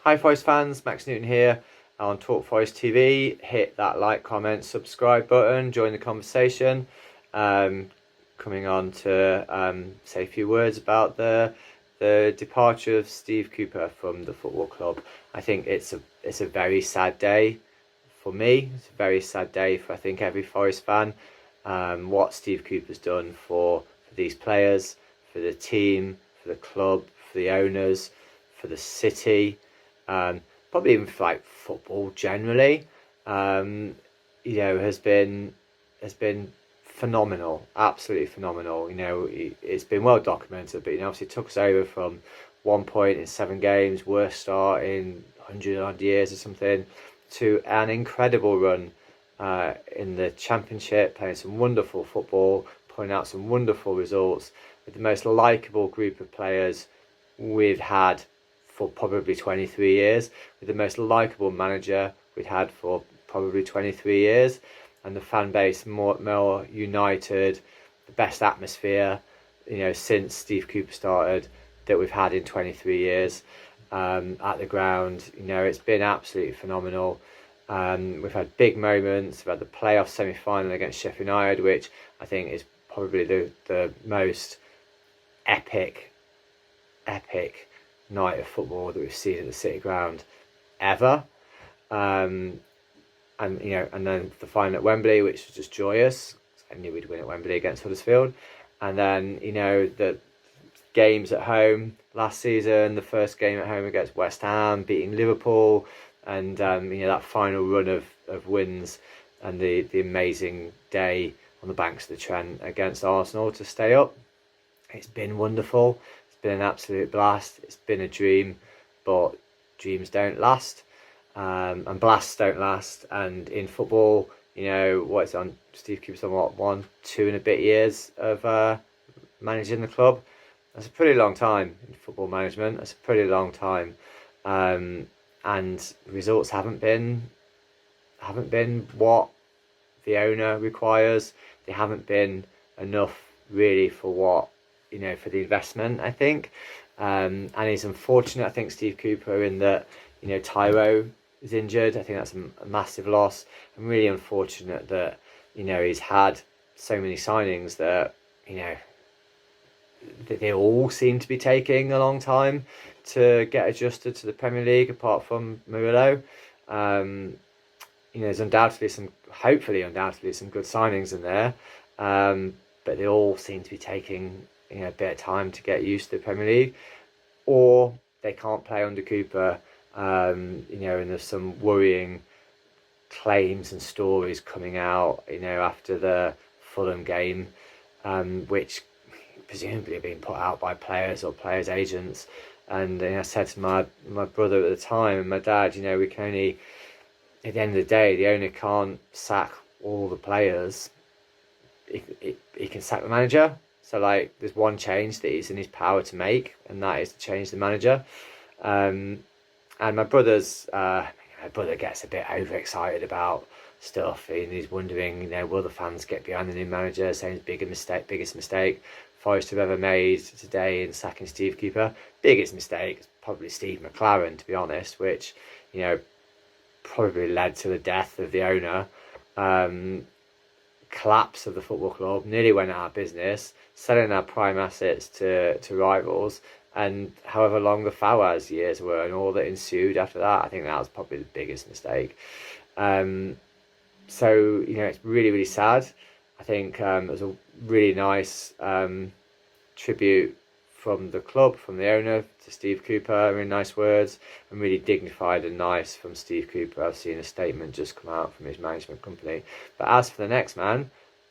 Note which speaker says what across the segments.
Speaker 1: Hi Forest fans, Max Newton here on Talk Forest TV. Hit that like, comment, subscribe button, join the conversation. Coming on to say a few words about the departure of Steve Cooper from the football club. I think it's a very sad day for me. It's a very sad day for I think every Forest fan. What Steve Cooper's done for these players, for the team, for the club, for the owners, for the city. Probably even for like football generally, has been phenomenal, absolutely phenomenal. It's been well documented, but obviously it took us over from 1 point in 7 games, worst start in 100 odd years or something, to an incredible run in the Championship, playing some wonderful football, putting out some wonderful results with the most likeable group of players we've had for probably 23 years, with the most likeable manager we'd had for probably 23 years, and the fan base more united, the best atmosphere, since Steve Cooper started that we've had in 23 years at the ground. It's been absolutely phenomenal. We've had big moments. We've had the playoff semi-final against Sheffield United, which I think is probably the most epic night of football that we've seen at the City Ground ever. And then the final at Wembley, which was just joyous. I knew we'd win at Wembley against Huddersfield. And then the games at home last season, the first game at home against West Ham, beating Liverpool, and that final run of wins, and the amazing day on the banks of the Trent against Arsenal to stay up. It's been wonderful. It's been an absolute blast. It's been a dream, but dreams don't last, and blasts don't last. And in football, what's on Steve Cooper's on 2 and a bit years of managing the club. That's a pretty long time in football management. That's a pretty long time, and results haven't been what the owner requires. They haven't been enough really for what for the investment, I think. And it's unfortunate, I think, Steve Cooper, in that Tyro is injured. I think that's a massive loss. I'm really unfortunate that he's had so many signings that that they all seem to be taking a long time to get adjusted to the Premier League, apart from Murillo. There's undoubtedly some good signings in there, but they all seem to be taking a bit of time to get used to the Premier League, or they can't play under Cooper. And there's some worrying claims and stories coming out, after the Fulham game, which presumably have been put out by players or players' agents. And I said to my brother at the time and my dad, we can only, at the end of the day, the owner can't sack all the players. He can sack the manager. So there's one change that is in his power to make, and that is to change the manager. And my brother gets a bit overexcited about stuff, and he's wondering, will the fans get behind the new manager, saying it's biggest mistake Forest have ever made today in sacking Steve Cooper. Biggest mistake is probably Steve McLaren, to be honest, which probably led to the death of the owner, collapse of the football club, nearly went out of business, selling our prime assets to rivals, and however long the Fawaz years were and all that ensued after that. I think that was probably the biggest mistake. So it's really, really sad. I think it was a really nice tribute from the club, from the owner to Steve Cooper. Really nice words, and really dignified and nice from Steve Cooper. I've seen a statement just come out from his management company. But as for the next man,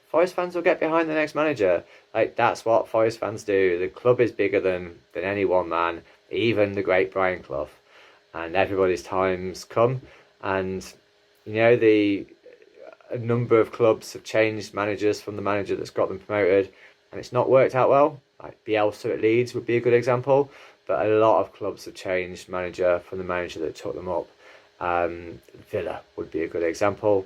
Speaker 1: Forest fans will get behind the next manager. That's what Forest fans do. The club is bigger than any one man, even the great Brian Clough. And everybody's time's come. And a number of clubs have changed managers from the manager that's got them promoted, and it's not worked out well. Bielsa at Leeds would be a good example, but a lot of clubs have changed manager from the manager that took them up. Villa would be a good example,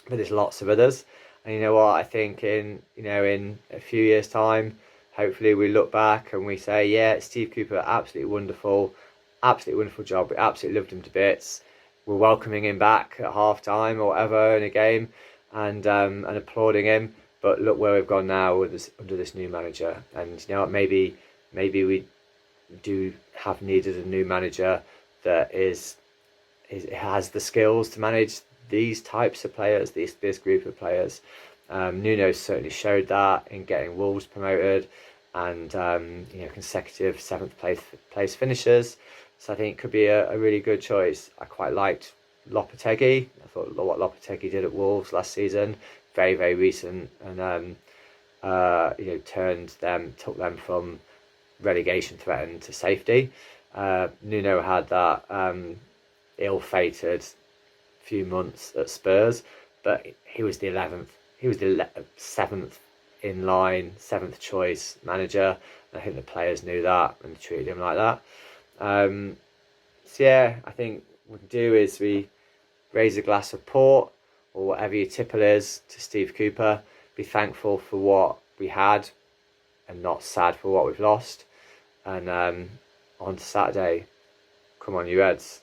Speaker 1: but there's lots of others. And you know what? I think in a few years' time, hopefully we look back and we say, yeah, Steve Cooper, absolutely wonderful, absolutely wonderful job. We absolutely loved him to bits. We're welcoming him back at half time or whatever in a game, and applauding him. But look where we've gone now with this, under this new manager. And you know what? Maybe we do have needed a new manager that has the skills to manage these types of players, this group of players. Nuno certainly showed that in getting Wolves promoted, and consecutive seventh place finishes. So I think it could be a really good choice. I quite liked Lopetegui. I thought what Lopetegui did at Wolves last season, very, very recent, and took them from relegation threat to safety. Nuno had that ill-fated few months at Spurs, but he was the 11th. He was the 7th in line, 7th choice manager. And I think the players knew that and treated him like that. So yeah, I think what we do is we raise a glass of port or whatever your tipple is to Steve Cooper. Be thankful for what we had and not sad for what we've lost. And on to Saturday. Come on, you Reds.